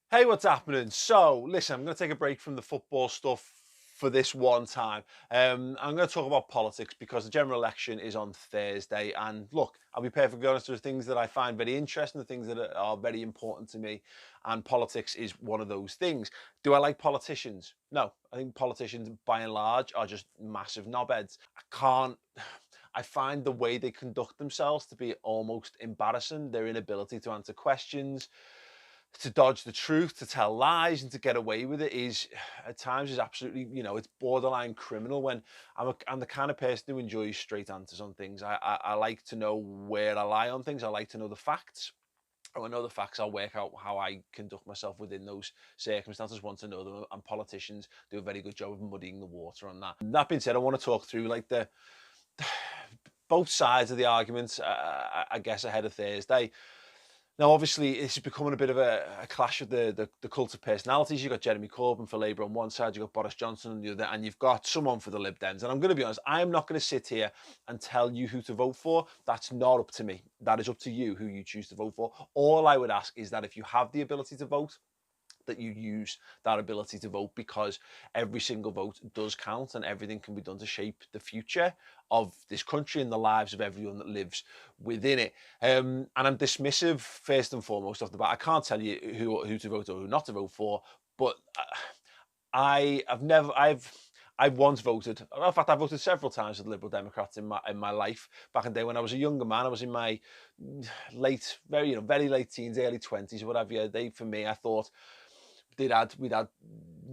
Hey, what's happening? So, listen, I'm going to take a break from the football stuff for this one time. I'm going to talk about politics because the general election is on Thursday. And look, I'll be perfectly honest, there's things that I find very interesting, the things that are very important to me. And politics is one of those things. Do I like politicians? No, I think politicians, by and large, are just massive knobheads. I find the way they conduct themselves to be almost embarrassing. Their inability to answer questions, to dodge the truth, to tell lies, and to get away with it is at times is absolutely, it's borderline criminal. When I'm the kind of person who enjoys straight answers on things. I like to know where I lie on things. I like to know the facts. Oh, I know the facts, I'll work out how I conduct myself within those circumstances once I know them. And politicians do a very good job of muddying the water on that. And that being said, I want to talk through like the both sides of the arguments, I guess, ahead of Thursday. Now, obviously, this is becoming a bit of a clash of the cult of personalities. You've got Jeremy Corbyn for Labour on one side, you've got Boris Johnson on the other, and you've got someone for the Lib Dems. And I'm going to be honest, I'm not going to sit here and tell you who to vote for. That's not up to me. That is up to you who you choose to vote for. All I would ask is that if you have the ability to vote, that you use that ability to vote, because every single vote does count and everything can be done to shape the future of this country and the lives of everyone that lives within it. And I'm dismissive first and foremost off the bat. I can't tell you who to vote or who not to vote for, but I've once voted. In fact, I voted several times for the Liberal Democrats in my life. Back in the day when I was a younger man, I was in my very late teens, early 20s, or whatever. For me, I thought we'd had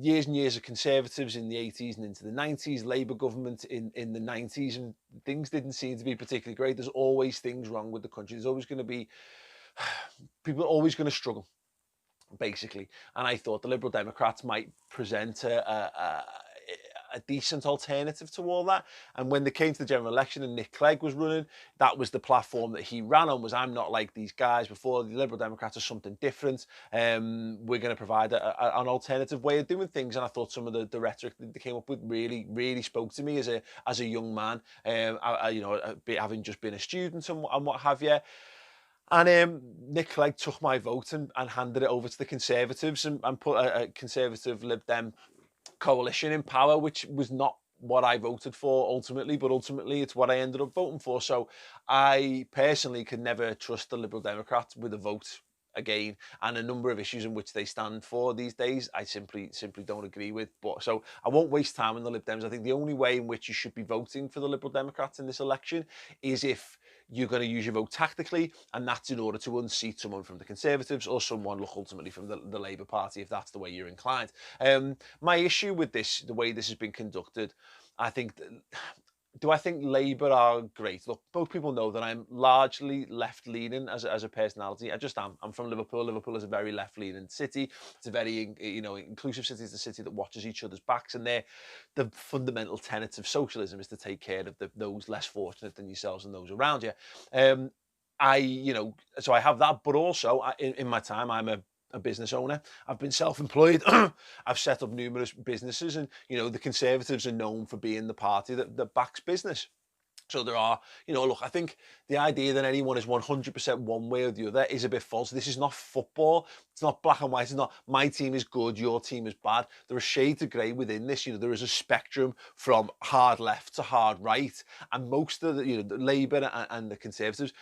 years and years of Conservatives in the 80s and into the 90s, Labour government in the 90s, and things didn't seem to be particularly great. There's always things wrong with the country. There's always going to be people are always going to struggle, basically. And I thought the Liberal Democrats might present a decent alternative to all that. And when they came to the general election and Nick Clegg was running, that was the platform that he ran on, was I'm not like these guys before. The Liberal Democrats are something different. We're going to provide an alternative way of doing things. And I thought some of the rhetoric that they came up with really, really spoke to me as a young man, having just been a student and what have you. And Nick Clegg took my vote and handed it over to the Conservatives and put a Conservative Lib Dem coalition in power, which was not what I voted for ultimately, but ultimately it's what I ended up voting for. So I personally could never trust the Liberal Democrats with a vote again, and a number of issues in which they stand for these days I simply don't agree with. But so I won't waste time on the Lib Dems. I think the only way in which you should be voting for the Liberal Democrats in this election is if you're going to use your vote tactically, and that's in order to unseat someone from the Conservatives or someone, look, ultimately from the Labour Party, if that's the way you're inclined. My issue with this, the way this has been conducted, I think do I think Labour are great? Look, both people know that I'm largely left-leaning as a personality. I just am. I'm from Liverpool. Liverpool is a very left-leaning city. It's a very, inclusive city. It's a city that watches each other's backs, and the fundamental tenets of socialism is to take care of those less fortunate than yourselves and those around you. Um, so I have that, but also in my time, I'm a business owner. I've been self-employed. I've set up numerous businesses, and the Conservatives are known for being the party that backs business. So there are, look, I think the idea that anyone is 100% one way or the other is a bit false. This is not football. It's not black and white. It's not my team is good, your team is bad. There are shades of grey within this. There is a spectrum from hard left to hard right. And most of the Labour and the Conservatives,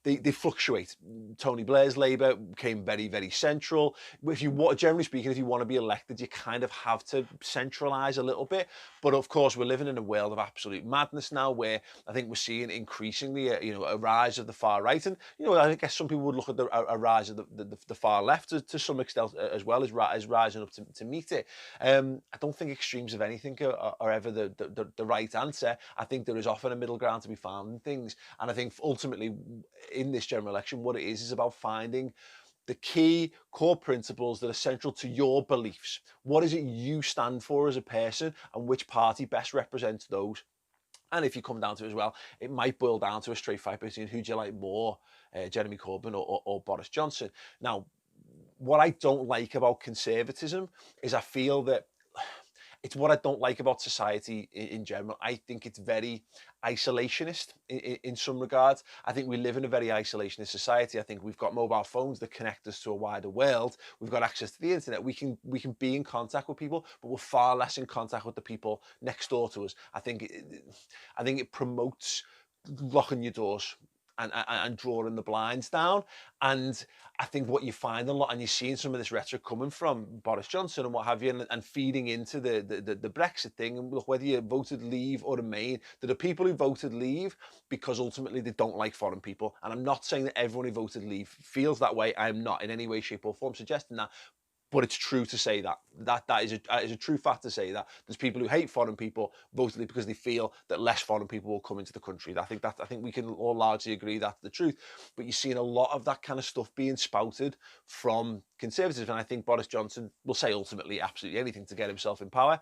they fluctuate. Tony Blair's Labour came very, very central. Generally speaking, if you want to be elected, you kind of have to centralise a little bit. But of course, we're living in a world of absolute madness now, where I think we're seeing increasingly, a rise of the far right, and I guess some people would look at a rise of the far left to some extent as well as rising up to meet it. I don't think extremes of anything are ever the right answer. I think there is often a middle ground to be found in things, and I think ultimately in this general election, what it is about finding the key core principles that are central to your beliefs. What is it you stand for as a person, and which party best represents those? And if you come down to it as well, it might boil down to a straight fight between who do you like more, Jeremy Corbyn or Boris Johnson. Now, what I don't like about conservatism is I feel that it's what I don't like about society in general. I think it's very isolationist in some regards. I think we live in a very isolationist society. I think we've got mobile phones that connect us to a wider world. We've got access to the internet. We can be in contact with people, but we're far less in contact with the people next door to us. I think it promotes locking your doors and drawing the blinds down. And I think what you find a lot, and you're seeing some of this rhetoric coming from Boris Johnson and what have you, and feeding into the Brexit thing. And look, whether you voted Leave or Remain, there are people who voted Leave because ultimately they don't like foreign people. And I'm not saying that everyone who voted Leave feels that way. I am not in any way, shape, or form suggesting that. But it's true to say that is a true fact to say that there's people who hate foreign people voted because they feel that less foreign people will come into the country. I think we can all largely agree that's the truth. But you're seeing a lot of that kind of stuff being spouted from Conservatives, and I think Boris Johnson will say ultimately absolutely anything to get himself in power.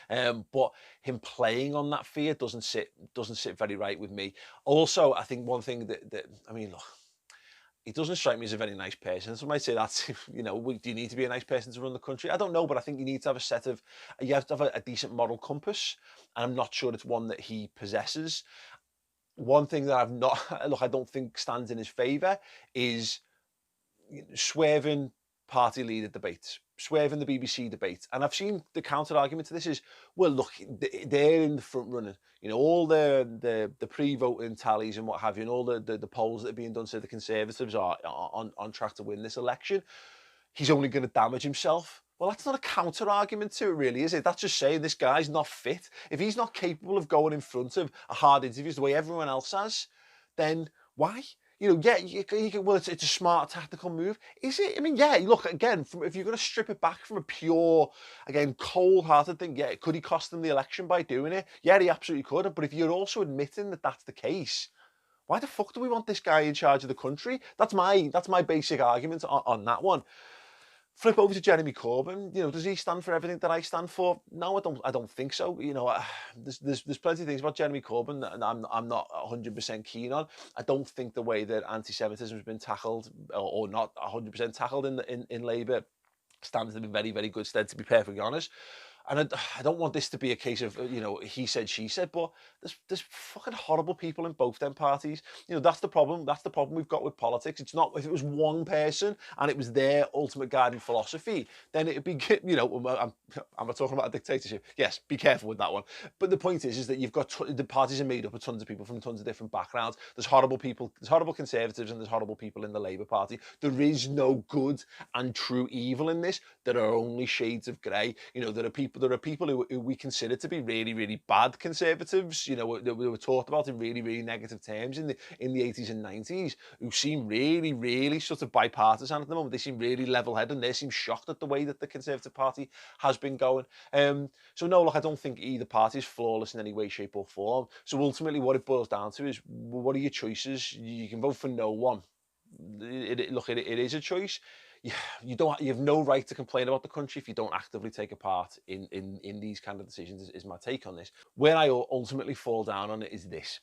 But him playing on that fear doesn't sit very right with me. Also, I think one thing that I mean, look, he doesn't strike me as a very nice person. Some might say that's, do you need to be a nice person to run the country? I don't know, but I think you need to have you have to have a decent moral compass. And I'm not sure it's one that he possesses. One thing that I don't think stands in his favour is swerving party leader debates, swerving the BBC debates. And I've seen the counter argument to this is, well, look, they're in the front running. All the pre-voting tallies and what have you, and all the polls that are being done say the Conservatives are on track to win this election. He's only going to damage himself. Well, that's not a counter argument to it, really, is it? That's just saying this guy's not fit. If he's not capable of going in front of a hard interviews the way everyone else has, then why? Well, it's a smart tactical move. Is it? I mean, yeah, look, again, if you're going to strip it back from a pure, again, cold-hearted thing, yeah, could he cost them the election by doing it? Yeah, he absolutely could. But if you're also admitting that that's the case, why the fuck do we want this guy in charge of the country? That's my basic argument on that one. Flip over to Jeremy Corbyn. Does he stand for everything that I stand for? No, I don't think so. There's plenty of things about Jeremy Corbyn that I'm not 100% keen on. I don't think the way that anti-Semitism has been tackled, or not 100% tackled in Labour, stands in very, very good stead, to be perfectly honest. And I don't want this to be a case of, he said, she said, but there's fucking horrible people in both them parties. That's the problem. That's the problem we've got with politics. It's not, if it was one person and it was their ultimate guiding philosophy, then it'd be, I'm not talking about a dictatorship. Yes, be careful with that one. But the point is that you've got, the parties are made up of tons of people from tons of different backgrounds. There's horrible people, there's horrible Conservatives, and there's horrible people in the Labour Party. There is no good and true evil in this. There are only shades of grey. There are people who we consider to be really, really bad Conservatives, that we were talked about in really, really negative terms in the 80s and 90s, who seem really, really sort of bipartisan at the moment. They seem really level-headed, and they seem shocked at the way that the Conservative Party has been going. So no, look, I don't think either party is flawless in any way, shape or form. So ultimately what it boils down to is, what are your choices? You can vote for no one. It is a choice. You have no right to complain about the country if you don't actively take a part in these kind of decisions, is my take on this. Where I ultimately fall down on it is this.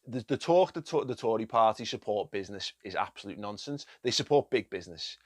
The talk the Tory party support business is absolute nonsense. They support big business.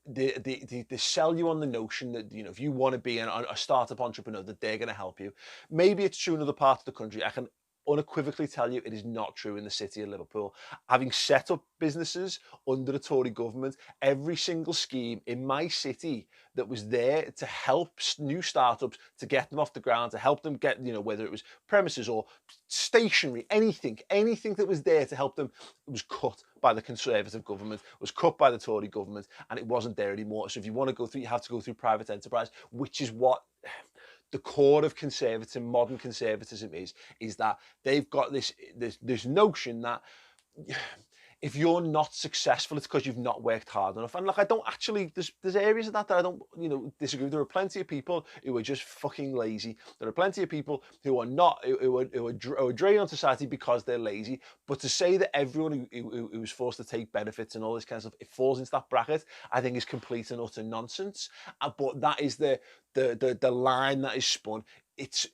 They sell you on the notion that, if you want to be a startup entrepreneur, that they're going to help you. Maybe it's true in other parts of the country. I can unequivocally tell you it is not true in the city of Liverpool. Having set up businesses under the Tory government, every single scheme in my city that was there to help new startups, to get them off the ground, to help them get, whether it was premises or stationery, anything that was there to help them, it was cut by the Conservative government, was cut by the Tory government, and it wasn't there anymore. So if you want to go through, you have to go through private enterprise, which is what the core of modern conservatism is that they've got this notion that if you're not successful, it's because you've not worked hard enough. And look, I don't actually, there's areas of that I don't, disagree. There are plenty of people who are just fucking lazy. There are plenty of people who are not, who are draining on society because they're lazy. But to say that everyone who's forced to take benefits and all this kind of stuff, it falls into that bracket, I think is complete and utter nonsense. But that is the line that is spun. It's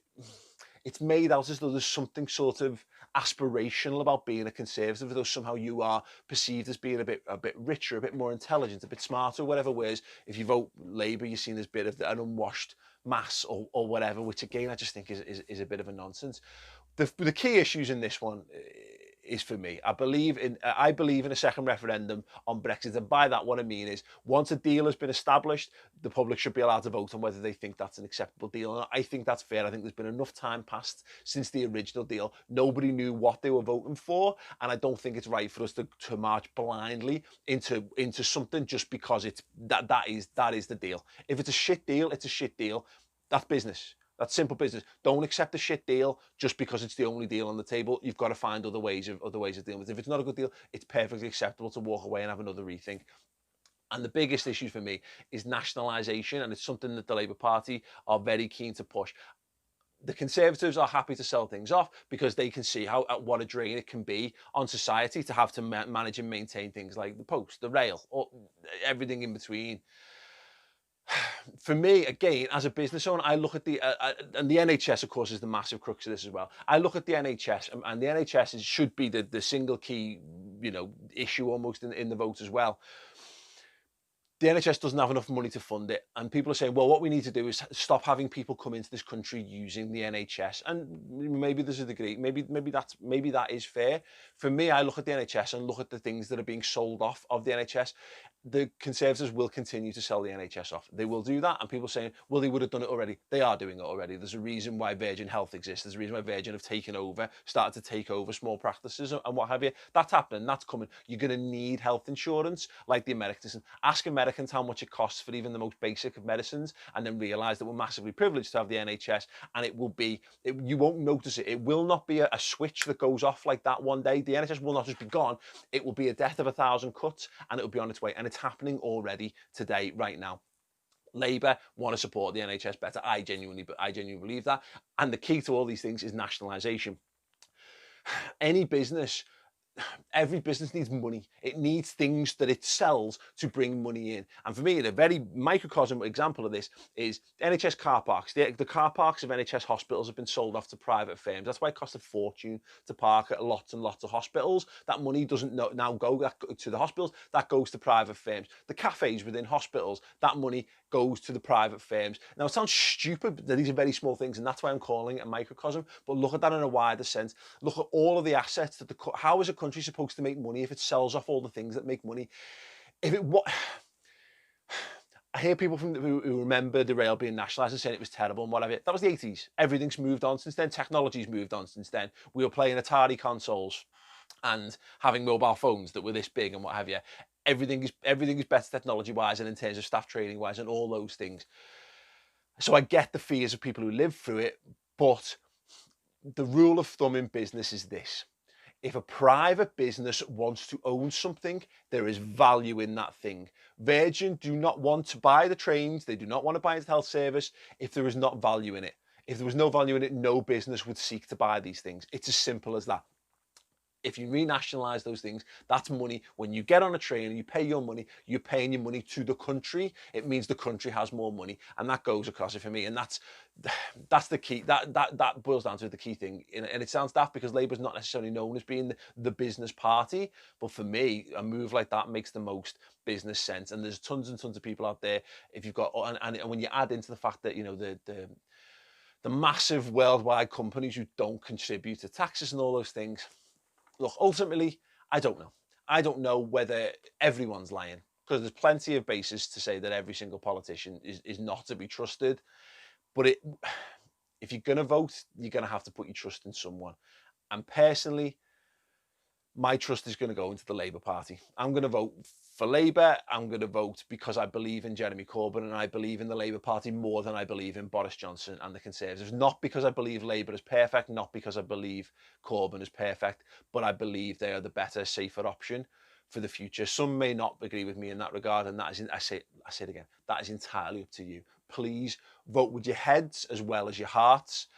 made out as though there's something sort of aspirational about being a Conservative, though somehow you are perceived as being a bit richer, a bit more intelligent, a bit smarter, whatever. Whereas if you vote Labour, you're seen as a bit of an unwashed mass or whatever, which again I just think is a bit of a nonsense. The key issues in this one is, for me, I believe in a second referendum on Brexit, and by that what I mean is, once a deal has been established, the public should be allowed to vote on whether they think that's an acceptable deal. And I think that's fair. I think there's been enough time passed since the original deal. Nobody knew what they were voting for, and I don't think it's right for us to march blindly into something just because it's that is the deal. If it's a shit deal, it's a shit deal. That's business. That's simple business. Don't accept a shit deal just because it's the only deal on the table. You've got to find other ways of dealing with it. If it's not a good deal, it's perfectly acceptable to walk away and have another rethink. And the biggest issue for me is nationalisation, and it's something that the Labour Party are very keen to push. The Conservatives are happy to sell things off because they can see what a drain it can be on society to have to manage and maintain things like the post, the rail, or everything in between. For me, again, as a business owner, I look at and the NHS, of course, is the massive crux of this as well. I look at the NHS, and the NHS should be the single key, issue almost in the vote as well. The NHS doesn't have enough money to fund it, and people are saying, well, what we need to do is stop having people come into this country using the NHS. And maybe there's a degree, maybe that is fair. For me, I look at the NHS and look at the things that are being sold off of the NHS. The Conservatives will continue to sell the NHS off. They will do that, and people are saying, well, they would have done it already. They are doing it already. There's a reason why Virgin Health exists. There's a reason why Virgin have started to take over small practices and what have you. That's happening. That's coming. You're going to need health insurance like the Americans. Ask Americans how much it costs for even the most basic of medicines, and then realise that we're massively privileged to have the NHS, and you won't notice it. It will not be a switch that goes off like that one day. The NHS will not just be gone. It will be a death of 1,000 cuts, and it will be on its way. And it's happening already today, right now. Labour want to support the NHS better. I genuinely believe that. And the key to all these things is nationalisation. Every business needs money. It needs things that it sells to bring money in. And for me, the very microcosm example of this is NHS car parks. The car parks of NHS hospitals have been sold off to private firms. That's why it costs a fortune to park at lots and lots of hospitals. That money doesn't now go to the hospitals. That goes to private firms. The cafes within hospitals, that money goes to the private firms. Now, it sounds stupid that these are very small things, and that's why I'm calling it a microcosm. But look at that in a wider sense. Look at all of the assets that how is a country supposed to make money if it sells off all the things that make money? I hear people who remember the rail being nationalised and saying it was terrible and whatever. That was the 80s. Everything's moved on since then. Technology's moved on since then. We were playing Atari consoles and having mobile phones that were this big and what have you. Everything is better technology-wise and in terms of staff training-wise and all those things. So I get the fears of people who live through it, but the rule of thumb in business is this. If a private business wants to own something, there is value in that thing. Virgin do not want to buy the trains. They do not want to buy the health service if there is not value in it. If there was no value in it, no business would seek to buy these things. It's as simple as that. If you renationalise those things, that's money. When you get on a train and you pay your money, you're paying your money to the country. It means the country has more money, and that goes across it for me. And that's the key. That boils down to the key thing. And it sounds daft because Labour's not necessarily known as being the business party, but for me, a move like that makes the most business sense. And there's tons and tons of people out there. If you've got and when you add into the fact that the massive worldwide companies who don't contribute to taxes and all those things. Look, ultimately, I don't know. I don't know whether everyone's lying, because there's plenty of basis to say that every single politician is not to be trusted. But if you're going to vote, you're going to have to put your trust in someone. And personally, my trust is going to go into the Labour Party. I'm going to vote for Labour. I'm going to vote because I believe in Jeremy Corbyn and I believe in the Labour Party more than I believe in Boris Johnson and the Conservatives. Not because I believe Labour is perfect, not because I believe Corbyn is perfect, but I believe they are the better, safer option for the future. Some may not agree with me in that regard, and that is, I say it again, that is entirely up to you. Please vote with your heads as well as your hearts.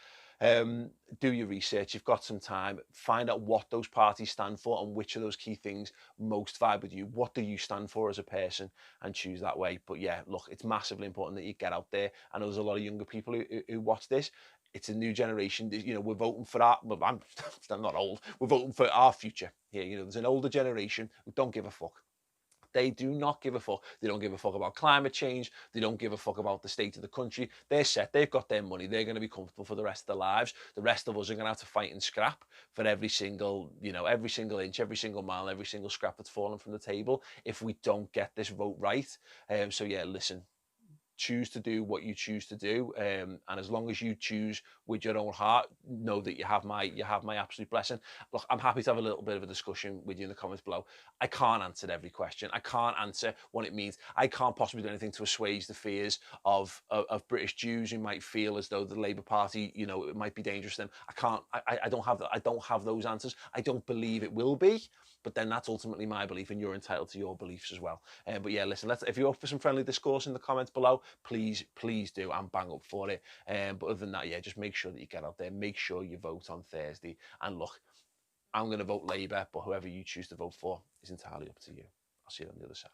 Do your research. You've got some time. Find out what those parties stand for and which of those key things most vibe with you. What do you stand for as a person, and choose that way. But yeah, look, it's massively important that you get out there. I know there's a lot of younger people who watch this. It's a new generation. We're voting for well, I'm not old. We're voting for our future here. There's an older generation who don't give a fuck. They do not give a fuck. They don't give a fuck about climate change. They don't give a fuck about the state of the country. They're set. They've got their money. They're going to be comfortable for the rest of their lives. The rest of us are going to have to fight and scrap for every single, every single inch, every single mile, every single scrap that's fallen from the table if we don't get this vote right. So yeah, listen, choose to do what you choose to do, and as long as you choose with your own heart, know that you have my absolute blessing. Look, I'm happy to have a little bit of a discussion with you in the comments below. I can't answer every question. I can't answer what it means. I can't possibly do anything to assuage the fears of British Jews who might feel as though the Labour Party, it might be dangerous to them. I don't have that. I don't have those answers. I don't believe it will be, but then that's ultimately my belief, and you're entitled to your beliefs as well. But yeah, listen, if you're up for some friendly discourse in the comments below, please do, and bang up for it. But other than that, yeah, just make sure that you get out there, make sure you vote on Thursday. And look, I'm going to vote Labour, but whoever you choose to vote for is entirely up to you. I'll see you on the other side.